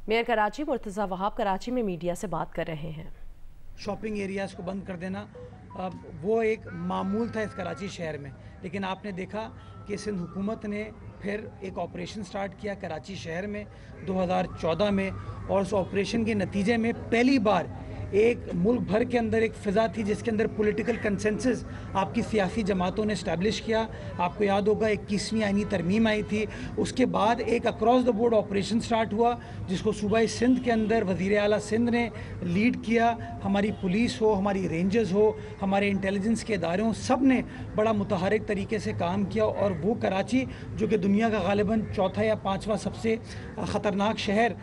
Mayor Karachi Murtaza Wahab Karachi में media से बात कर रहे हैं। शॉपिंग एरियाज़ को बंद कर देना वो एक मामूल था इस कराची शहर में, लेकिन आपने देखा कि सिंध हुकूमत ने फिर एक ऑपरेशन स्टार्ट किया कराची शहर में 2014 में, और उस ऑपरेशन के नतीजे में पहली बार एक मुल्क भर के अंदर एक फ़िज़ा थी जिसके अंदर पॉलिटिकल कंसेंसस आपकी सियासी जमातों ने इस्टेब्लिश किया। आपको याद होगा 21वीं आईनी तरमीम आई थी, उसके बाद एक across the board operation start हुआ जिसको सूबाई सिंध के अंदर वज़ीर आला सिंध ने लीड किया। हमारी पुलिस हो, हमारी रेंजर्स हो, हमारे इंटेलिजेंस के इदारे हों, सब ने बड़ा मुतहरिक तरीके से काम किया, और वो कराची जो कि दुनिया का गालिबन चौथा या पाँचवा सबसे ख़तरनाक शहर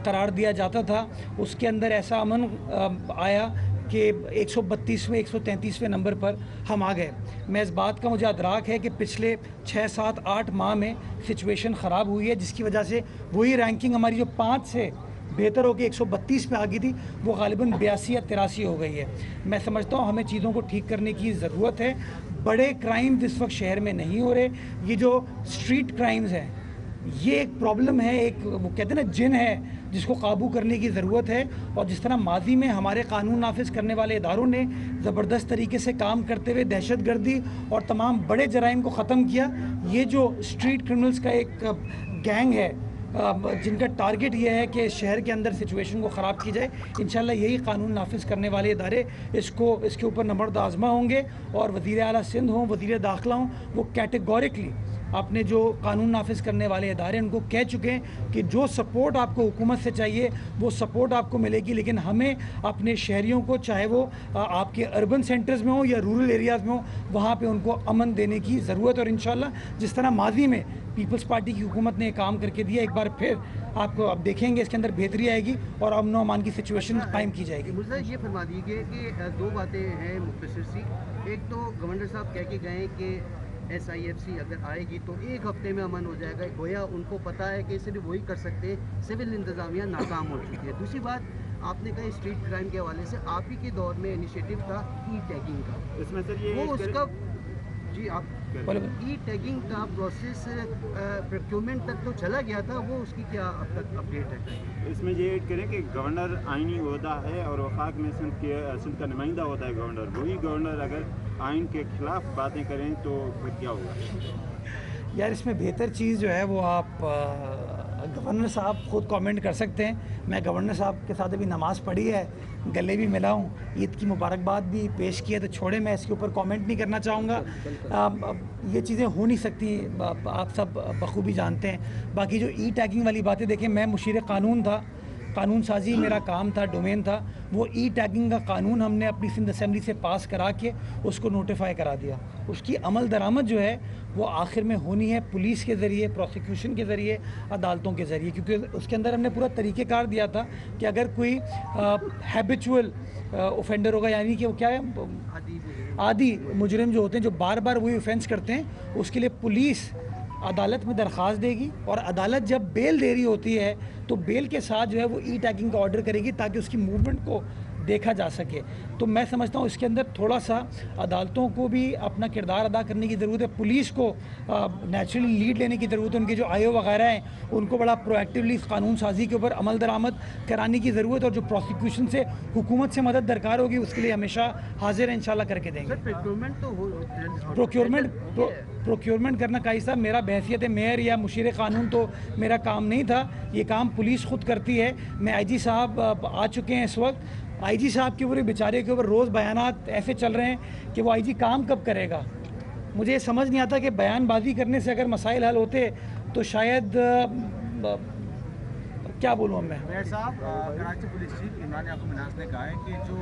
करार दिया जाता था, उसके अंदर ऐसा अमन आया कि 132वें 133वें नंबर पर हम आ गए। मैं इस बात का मुझे अदराक है कि पिछले 6, 7, 8 माह में सिचुएशन ख़राब हुई है, जिसकी वजह से वही रैंकिंग हमारी जो 5 से बेहतर हो के 132 पे आ गई थी वो गालिबन 82 या 83 हो गई है। मैं समझता हूँ हमें चीज़ों को ठीक करने की ज़रूरत है। बड़े क्राइम इस वक्त शहर में नहीं हो रहे, ये जो स्ट्रीट क्राइम्स हैं ये एक प्रॉब्लम है, एक वो कहते हैं ना जिन है जिसको काबू करने की ज़रूरत है। और जिस तरह माजी में हमारे कानून नाफिज करने वाले इदारों ने ज़बरदस्त तरीके से काम करते हुए दहशत गर्दी और तमाम बड़े जराइम को ख़त्म किया, ये जो स्ट्रीट क्रिमिनल्स का एक गैंग है जिनका टारगेट ये है कि शहर के अंदर सिचुएशन को ख़राब की जाए, इंशाल्लाह यही कानून नाफिज करने वाले इदारे इसके ऊपर नमर्द आज़मा होंगे। और वज़ीर आला सिंध हों, वज़ीर दाखिला हों, वो कैटेगोरिकली अपने जो कानून नाफिज करने वाले इदारे उनको कह चुके हैं कि जो सपोर्ट आपको हुकूमत से चाहिए वो सपोर्ट आपको मिलेगी, लेकिन हमें अपने शहरियों को, चाहे वो आपके अर्बन सेंटर्स में हो या रूरल एरियाज़ में हो, वहाँ पे उनको अमन देने की ज़रूरत है। और इंशाल्लाह जिस तरह माजी में पीपल्स पार्टी की हुकूमत ने काम करके दिया, एक बार फिर आपको अब देखेंगे इसके अंदर बेहतरी आएगी और अमन व अमान की सिचुएशन कायम की जाएगी। मुझे ये फरमा दीजिए कि दो बातें हैं मुख्तसर सी। एक तो गवर्नर साहब कह के गए कि SIFC अगर आएगी तो एक हफ्ते में अमन हो जाएगा, गोया उनको पता है कि सिर्फ वही कर सकते हैं, सिविल इंतज़ामिया नाकाम हो चुकी है। दूसरी बात आपने कहा स्ट्रीट क्राइम के हवाले से आप ही के दौर में इनिशिएटिव था टैगिंग का, इसमें सर ये वो उसका जी आप टैगिंग का प्रोसेस प्रोक्योरमेंट तक तो चला गया था, वो उसकी क्या अब तक अपडेट है? इसमें ये ऐड करें कि गवर्नर आइनी होता है और वफाक में सिंध का नुमाइंदा होता है गवर्नर। वही गवर्नर अगर आइन के खिलाफ बातें करें तो फिर क्या होगा? यार इसमें बेहतर चीज़ जो है वो आप गवर्नर साहब ख़ुद कमेंट कर सकते हैं। मैं गवर्नर साहब के साथ अभी नमाज़ पढ़ी है, गले भी मिला हूँ, ईद की मुबारकबाद भी पेश की है, तो छोड़े मैं इसके ऊपर कमेंट नहीं करना चाहूँगा। ये चीज़ें हो नहीं सकती, आप सब बखूबी जानते हैं। बाकी जो टैगिंग वाली बातें देखें, मैं मुशीर कानून था, कानून साजी मेरा काम था, डोमेन था। वो टैगिंग का कानून हमने अपनी सिंध असेंबली से पास करा के उसको नोटिफाई करा दिया। उसकी अमल दरामद जो है वो आखिर में होनी है पुलिस के ज़रिए, प्रोसिक्यूशन के ज़रिए, अदालतों के ज़रिए, क्योंकि उसके अंदर हमने पूरा तरीक़ेकार दिया था कि अगर कोई हैबिचुअल ऑफेंडर होगा, यानी कि वो क्या है, आदि मुजरिम जो होते हैं, जो बार बार वही ऑफेंस करते हैं, उसके लिए पुलिस अदालत में दरख्वास्त देगी और अदालत जब बेल दे रही होती है तो बेल के साथ जो है वो टैगिंग का ऑर्डर करेगी ताकि उसकी मूवमेंट को देखा जा सके। तो मैं समझता हूँ इसके अंदर थोड़ा सा अदालतों को भी अपना किरदार अदा करने की ज़रूरत है, पुलिस को नेचुरली लीड लेने की ज़रूरत है, उनके जो आयो वगैरह हैं उनको बड़ा प्रोएक्टिवली कानून साजी के ऊपर अमल दरामद कराने की ज़रूरत है, और जो प्रोसिक्यूशन से हुकूमत से मदद दरकार होगी उसके लिए हमेशा हाजिर है, इंशाल्लाह करके देंगे। प्रोक्योरमेंट करना काई साहब मेरा बहसियत मेयर या मुशीर कानून तो मेरा काम नहीं था, ये काम पुलिस खुद करती है। मैं IG साहब आ चुके हैं इस वक्त, IG साहब के पूरे बेचारे के ऊपर रोज़ बयानात ऐसे चल रहे हैं कि वो IG काम कब करेगा। मुझे समझ नहीं आता कि बयानबाजी करने से अगर मसाइल हल होते तो शायद क्या बोलूँ मैं। मेयर साहब, कराची पुलिस चीफ इमरान याकूब मिनाज ने कहा है कि जो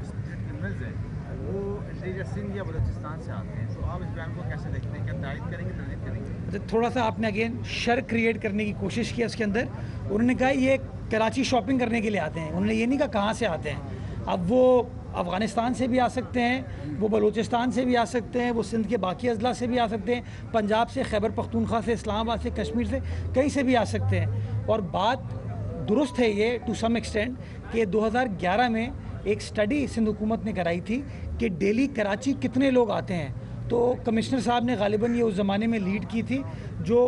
स्ट्रीट क्रिमिनल्स हैं वो इंटीरियर सिंध या बलूचिस्तान से आते हैं, तो आप इस बयान को कैसे देखते हैं? क्या तारीफ करेंगे, तरजीह करेंगे? थोड़ा सा आपने अगेन शर क्रिएट करने की कोशिश की उसके अंदर। उन्होंने कहा ये कराची शॉपिंग करने के लिए आते हैं, उन्होंने ये नहीं कहा कहाँ से आते हैं। अब वो अफ़गानिस्तान से भी आ सकते हैं, वो बलूचिस्तान से भी आ सकते हैं, वो सिंध के बाकी अजला से भी आ सकते हैं, पंजाब से, खैबर पख्तूनख्वा से, इस्लामाबाद से, कश्मीर से, कहीं से भी आ सकते हैं। और बात दुरुस्त है ये टू सम एक्सटेंट कि 2011 में एक स्टडी सिंध हुकूमत ने कराई थी कि डेली कराची कितने लोग आते हैं, तो कमिश्नर साहब ने गालिबन ये उस ज़माने में लीड की थी, जो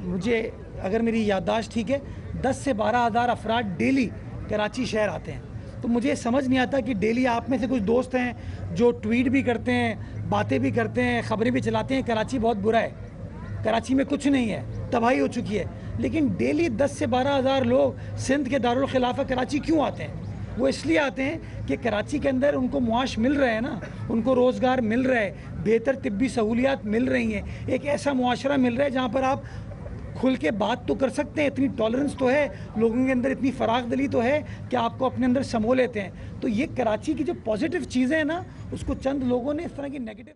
मुझे اگر میری یادداشت ٹھیک ہے 10 سے 12 ہزار افراد ڈیلی کراچی شہر آتے ہیں. تو مجھے سمجھ نہیں آتا کہ ڈیلی آپ میں سے کچھ دوست ہیں جو ٹویٹ بھی کرتے ہیں, باتیں بھی کرتے ہیں, خبریں بھی چلاتے ہیں کراچی بہت برا ہے, کراچی میں کچھ نہیں ہے, تباہی ہو چکی ہے, لیکن ڈیلی 10 سے 12 ہزار لوگ سندھ کے دارالخلافہ کراچی کیوں آتے ہیں؟ وہ اس لیے آتے ہیں کہ کراچی کے اندر ان کو معاش مل رہا ہے نا, ان کو روزگار مل رہا ہے, بہتر طبی سہولیات مل رہی ہیں, ایک ایسا معاشرہ مل رہا ہے جہاں پر آپ کھل کے بات تو کر سکتے ہیں, اتنی ٹالرنس تو ہے لوگوں کے اندر, اتنی فراغ دلی تو ہے کہ آپ کو اپنے اندر سمو لیتے ہیں. تو یہ کراچی کی جو پازیٹیو چیزیں ہیں نا, اس کو چند لوگوں نے اس طرح کی نیگیٹو